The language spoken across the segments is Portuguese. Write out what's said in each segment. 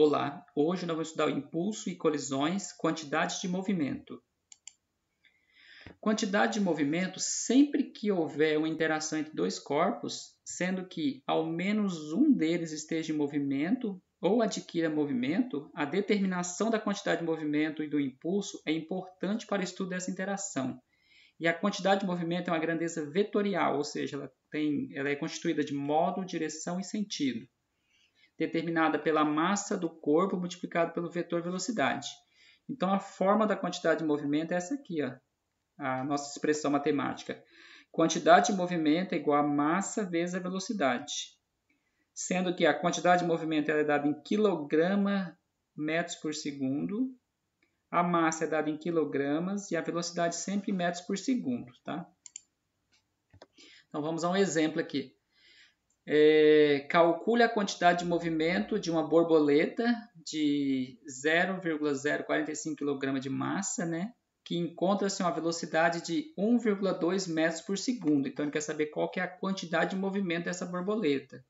Olá, hoje nós vamos estudar o impulso e colisões, quantidade de movimento. Quantidade de movimento sempre que houver uma interação entre dois corpos, sendo que ao menos um deles esteja em movimento ou adquira movimento, a determinação da quantidade de movimento e do impulso é importante para o estudo dessa interação. E a quantidade de movimento é uma grandeza vetorial, ou seja, ela é constituída de modo, direção e sentido, determinada pela massa do corpo multiplicado pelo vetor velocidade. Então, a forma da quantidade de movimento é essa aqui, ó, a nossa expressão matemática. Quantidade de movimento é igual a massa vezes a velocidade. Sendo que a quantidade de movimento é dada em quilograma metros por segundo, a massa é dada em quilogramas e a velocidade sempre em metros por segundo. Tá? Então, vamos a um exemplo aqui. Calcule a quantidade de movimento de uma borboleta de 0,045 kg de massa, né, que encontra-se uma velocidade de 1,2 metros por segundo. Então, ele quer saber qual que é a quantidade de movimento dessa borboleta.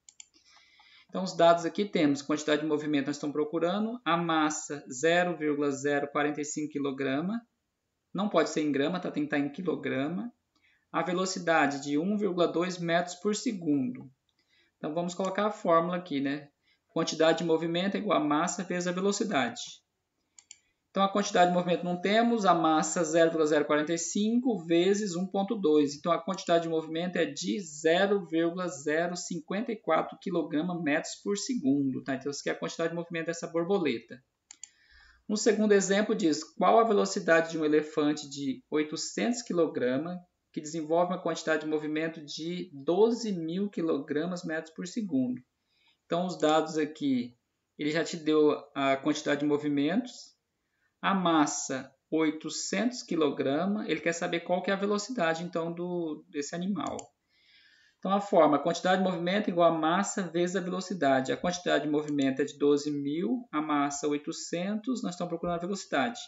Então, os dados aqui temos, quantidade de movimento nós estamos procurando, a massa 0,045 kg, não pode ser em grama, tá? Tem que estar em quilograma, a velocidade de 1,2 metros por segundo. Então, vamos colocar a fórmula aqui, né? Quantidade de movimento é igual a massa vezes a velocidade. Então, a quantidade de movimento não temos, a massa 0,045 vezes 1,2. Então, a quantidade de movimento é de 0,054 kg metros por segundo. Tá? Então, isso aqui é a quantidade de movimento dessa borboleta. No segundo exemplo, diz qual a velocidade de um elefante de 800 kg que desenvolve uma quantidade de movimento de 12.000 kg metros por segundo. Então, os dados aqui, ele já te deu a quantidade de movimentos, a massa 800 kg, ele quer saber qual que é a velocidade então desse animal. Então, a forma, a quantidade de movimento é igual a massa vezes a velocidade. A quantidade de movimento é de 12.000, a massa 800, nós estamos procurando a velocidade.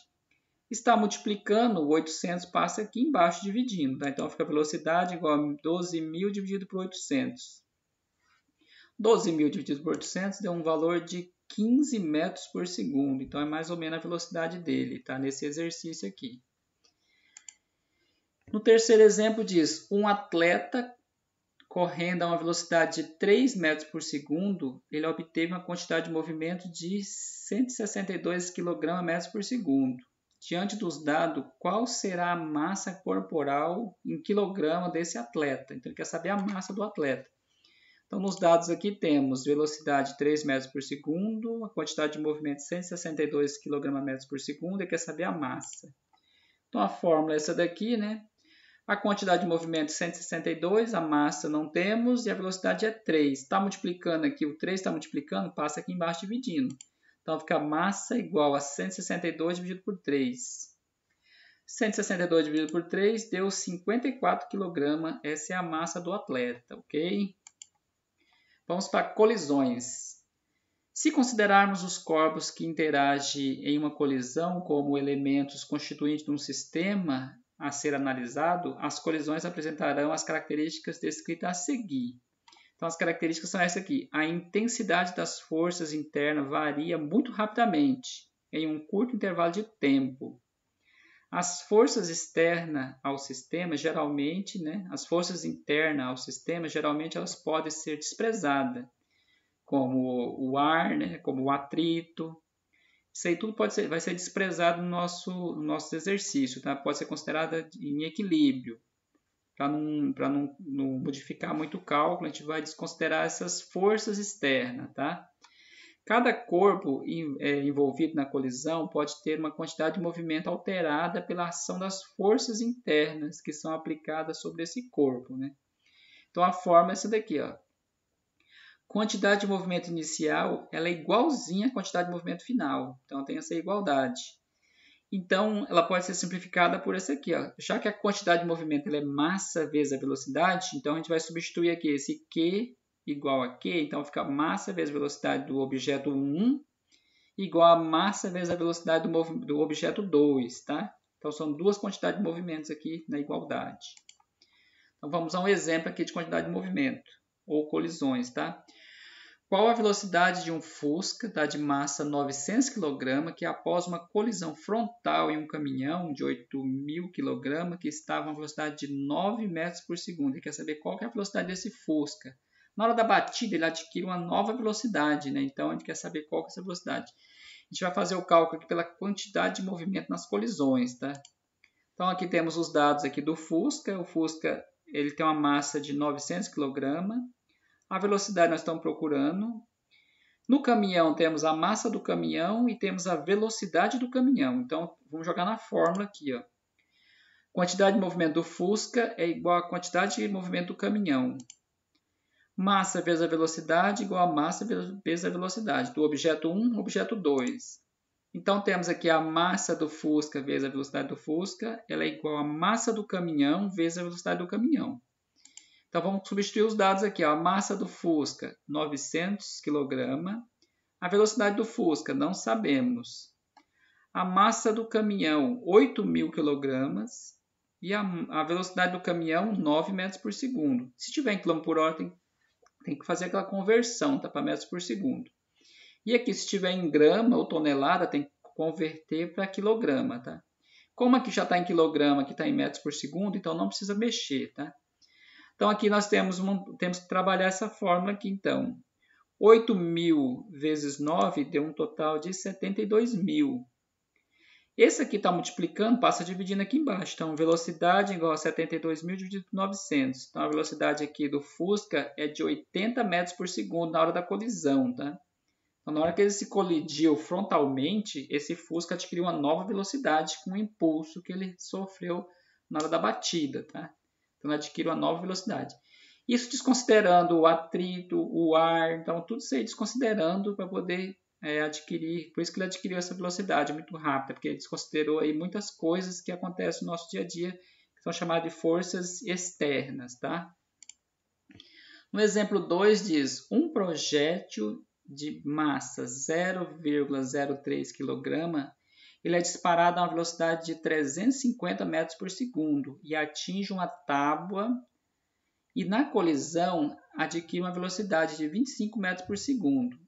Está multiplicando, o 800 passa aqui embaixo dividindo. Tá? Então, fica a velocidade igual a 12.000 dividido por 800. 12.000 dividido por 800 deu um valor de 15 metros por segundo. Então, é mais ou menos a velocidade dele, tá? Nesse exercício aqui. No terceiro exemplo diz, um atleta correndo a uma velocidade de 3 metros por segundo, ele obteve uma quantidade de movimento de 162 kg metros por segundo. Diante dos dados, qual será a massa corporal em quilograma desse atleta? Então, ele quer saber a massa do atleta. Então, nos dados aqui temos velocidade 3 metros por segundo, a quantidade de movimento 162 kg metros por segundo, ele quer saber a massa. Então, a fórmula é essa daqui, né? A quantidade de movimento 162, a massa não temos e a velocidade é 3. Está multiplicando aqui, o 3 está multiplicando, passa aqui embaixo dividindo. Então, fica massa igual a 162 dividido por 3. 162 dividido por 3 deu 54 kg. Essa é a massa do atleta, ok? Vamos para colisões. Se considerarmos os corpos que interagem em uma colisão como elementos constituintes de um sistema a ser analisado, as colisões apresentarão as características descritas a seguir. Então, as características são essas aqui. A intensidade das forças internas varia muito rapidamente, em um curto intervalo de tempo. As forças externas ao sistema, geralmente, as forças internas ao sistema, geralmente elas podem ser desprezadas, como o ar, como o atrito. Isso aí tudo vai ser desprezado no nosso exercício, tá? Pode ser considerada em equilíbrio. Para não modificar muito o cálculo, a gente vai desconsiderar essas forças externas, tá? Cada corpo envolvido na colisão pode ter uma quantidade de movimento alterada pela ação das forças internas que são aplicadas sobre esse corpo, né? Então, a forma é essa daqui, ó. Quantidade de movimento inicial ela é igualzinha à quantidade de movimento final. Então, tem essa igualdade. Então, ela pode ser simplificada por essa aqui, ó. Já que a quantidade de movimento ela é massa vezes a velocidade, então a gente vai substituir aqui esse Q igual a Q. Então, fica massa vezes a velocidade do objeto 1 igual a massa vezes a velocidade do objeto 2, tá? Então, são duas quantidades de movimentos aqui na igualdade. Então, vamos a um exemplo aqui de quantidade de movimento ou colisões, tá? Qual a velocidade de um Fusca de massa 900 kg que após uma colisão frontal em um caminhão de 8.000 kg que estava a uma velocidade de 9 metros por segundo? Ele quer saber qual que é a velocidade desse Fusca. Na hora da batida ele adquire uma nova velocidade, né? Então a gente quer saber qual que é essa velocidade. A gente vai fazer o cálculo aqui pela quantidade de movimento nas colisões, tá? Então aqui temos os dados aqui do Fusca. O Fusca ele tem uma massa de 900 kg. A velocidade nós estamos procurando. No caminhão temos a massa do caminhão e temos a velocidade do caminhão. Então vamos jogar na fórmula aqui, ó. Quantidade de movimento do Fusca é igual à quantidade de movimento do caminhão. Massa vezes a velocidade igual a massa vezes a velocidade do objeto 1 objeto 2. Então temos aqui a massa do Fusca vezes a velocidade do Fusca, ela é igual à massa do caminhão vezes a velocidade do caminhão. Então vamos substituir os dados aqui, ó. A massa do Fusca 900 kg, a velocidade do Fusca não sabemos. A massa do caminhão 8.000 kg e a velocidade do caminhão 9 metros por segundo. Se tiver em km por hora tem que fazer aquela conversão, tá, para metros por segundo. E aqui, se estiver em grama ou tonelada, tem que converter para quilograma, tá? Como aqui já está em quilograma, aqui está em metros por segundo, então não precisa mexer, tá? Então aqui nós temos que trabalhar essa fórmula aqui, então. 8.000 vezes 9 deu um total de 72.000. Esse aqui está multiplicando, passa dividindo aqui embaixo. Então, velocidade igual a 72.000 dividido por 900. Então, a velocidade aqui do Fusca é de 80 metros por segundo na hora da colisão, tá? Então, na hora que ele se colidiu frontalmente, esse Fusca adquiriu uma nova velocidade com o impulso que ele sofreu na hora da batida, tá? Então, ele adquire uma nova velocidade. Isso desconsiderando o atrito, o ar, então tudo isso aí desconsiderando para poder adquirir, por isso que ele adquiriu essa velocidade muito rápida, porque ele desconsiderou aí muitas coisas que acontecem no nosso dia a dia, que são chamadas de forças externas, tá? No exemplo 2 diz, um projétil de massa 0,03 kg, ele é disparado a uma velocidade de 350 metros por segundo e atinge uma tábua e na colisão adquire uma velocidade de 25 metros por segundo.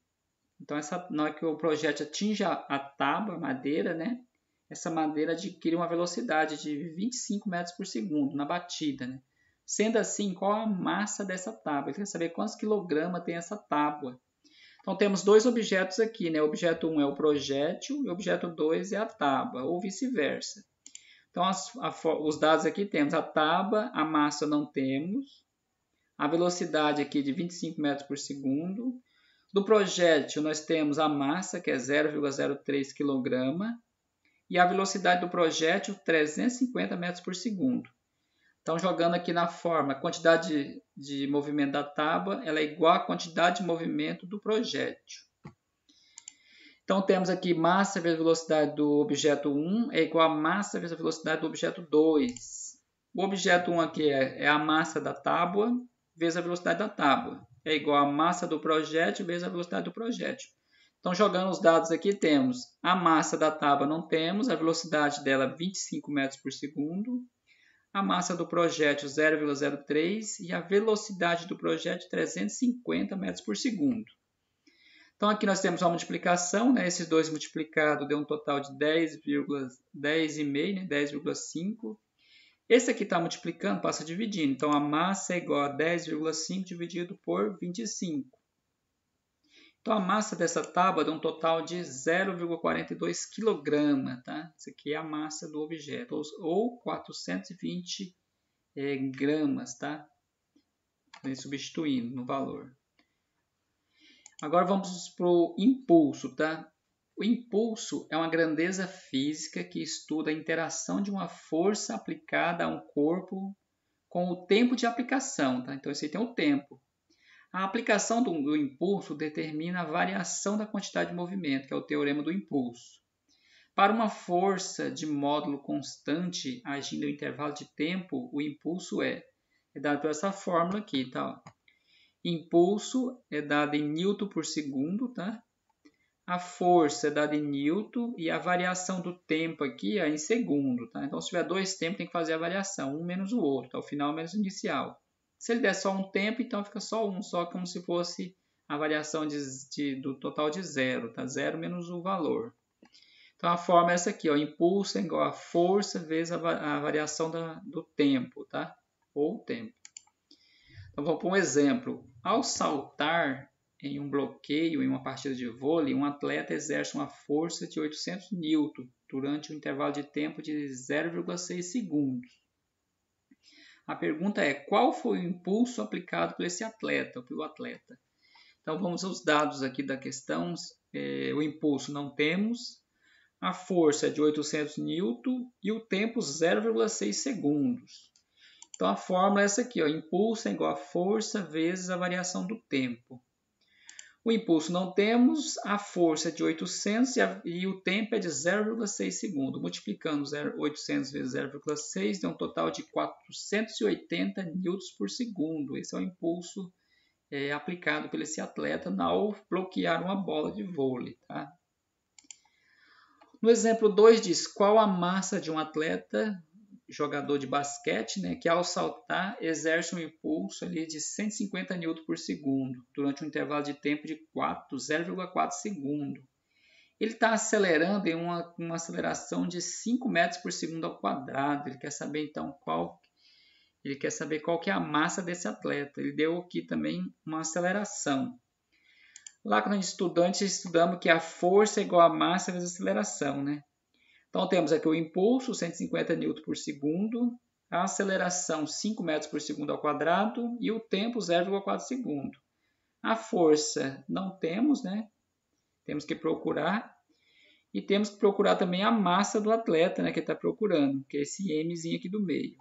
Então, na hora que o projétil atinge a tábua, a madeira, né? Essa madeira adquire uma velocidade de 25 metros por segundo na batida, né? Sendo assim, qual a massa dessa tábua? Ele quer saber quantos quilogramas tem essa tábua. Então, temos dois objetos aqui, né? O objeto 1 é o projétil e o objeto 2 é a tábua, ou vice-versa. Então, os dados aqui temos a tábua, a massa não temos, a velocidade aqui de 25 metros por segundo. Do projétil, nós temos a massa, que é 0,03 kg, e a velocidade do projétil, 350 metros por segundo. Então, jogando aqui na forma, a quantidade de movimento da tábua ela é igual à quantidade de movimento do projétil. Então, temos aqui massa vezes a velocidade do objeto 1 é igual a massa vezes a velocidade do objeto 2. O objeto 1 aqui é a massa da tábua vezes a velocidade da tábua. É igual a massa do projétil vezes a velocidade do projétil. Então, jogando os dados aqui, temos a massa da tábua não temos, a velocidade dela 25 metros por segundo, a massa do projétil 0,03 e a velocidade do projétil 350 metros por segundo. Então, aqui nós temos uma multiplicação, né? Esses dois multiplicados deu um total de 10,5, né? 10,5. Esse aqui está multiplicando, passa dividindo. Então, a massa é igual a 10,5 dividido por 25. Então, a massa dessa tábua dá um total de 0,42 kg. Tá? Isso aqui é a massa do objeto, ou 420 gramas. Tá? Substituindo no valor. Agora, vamos para o impulso. Tá? O impulso é uma grandeza física que estuda a interação de uma força aplicada a um corpo com o tempo de aplicação. Tá? Então, esse aí tem o tempo. A aplicação do impulso determina a variação da quantidade de movimento, que é o teorema do impulso. Para uma força de módulo constante agindo em intervalo de tempo, o impulso é dado por essa fórmula aqui. Tá? Impulso é dado em Newton por segundo, tá? A força é dada em Newton e a variação do tempo aqui é em segundo. Tá? Então, se tiver dois tempos, tem que fazer a variação, um menos o outro, tá? O final menos o inicial. Se ele der só um tempo, então fica só um, só como se fosse a variação do total de zero, tá? Zero menos o valor. Então, a forma é essa aqui, ó, impulso é igual a força vezes a variação do tempo, tá? Ou tempo. Então, vamos para um exemplo. Ao saltar em um bloqueio, em uma partida de vôlei, um atleta exerce uma força de 800 N durante um intervalo de tempo de 0,6 segundos. A pergunta é, qual foi o impulso aplicado por esse atleta, ou pelo atleta? Então, vamos aos dados aqui da questão. O impulso não temos, a força é de 800 N e o tempo 0,6 segundos. Então, a fórmula é essa aqui, ó, impulso é igual a força vezes a variação do tempo. O impulso não temos, a força é de 800 e o tempo é de 0,6 segundos. Multiplicando 800 vezes 0,6 dá um total de 480 newtons por segundo. Esse é o impulso aplicado por esse atleta ao bloquear uma bola de vôlei. Tá? No exemplo 2 diz qual a massa de um atleta, jogador de basquete, né, que ao saltar exerce um impulso ali de 150 N por segundo durante um intervalo de tempo de 0,4 segundo. Ele está acelerando em uma aceleração de 5 metros por segundo ao quadrado. Ele quer saber então qual que é a massa desse atleta. Ele deu aqui também uma aceleração. Lá quando a gente estudamos que a força é igual a massa vezes a aceleração, né? Então, temos aqui o impulso, 150 N por segundo, a aceleração, 5 metros por segundo ao quadrado, e o tempo, 0,4 segundo. A força não temos, né? Temos que procurar. E temos que procurar também a massa do atleta, né? Que está procurando, que é esse Mzinho aqui do meio.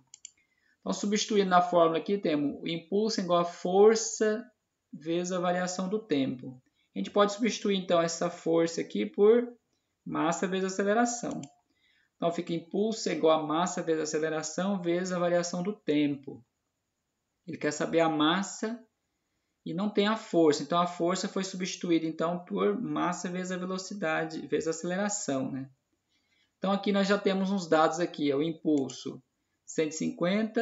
Então, substituindo na fórmula aqui, temos o impulso igual a força vezes a variação do tempo. A gente pode substituir, então, essa força aqui por massa vezes a aceleração. Então, fica impulso é igual a massa vezes a aceleração vezes a variação do tempo. Ele quer saber a massa e não tem a força. Então, a força foi substituída então, por massa vezes a velocidade, vezes a aceleração. Né? Então, aqui nós já temos uns dados aqui. Ó, o impulso, 150.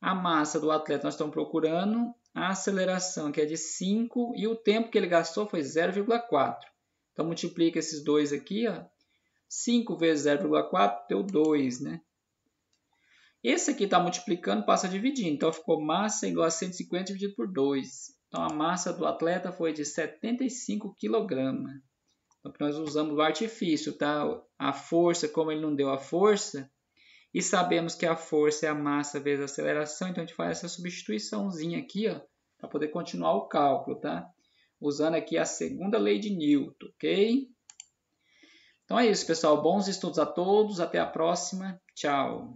A massa do atleta nós estamos procurando. A aceleração, que é de 5. E o tempo que ele gastou foi 0,4. Então, multiplica esses dois aqui, ó. 5 vezes 0,4 deu 2, né? Esse aqui está multiplicando, passa a dividir. Então, ficou massa igual a 150 dividido por 2. Então, a massa do atleta foi de 75 kg. Então, nós usamos o artifício, tá? A força, como ele não deu a força, e sabemos que a força é a massa vezes a aceleração, então a gente faz essa substituiçãozinha aqui, ó, para poder continuar o cálculo, tá? Usando aqui a segunda lei de Newton, ok? Então é isso, pessoal. Bons estudos a todos. Até a próxima. Tchau.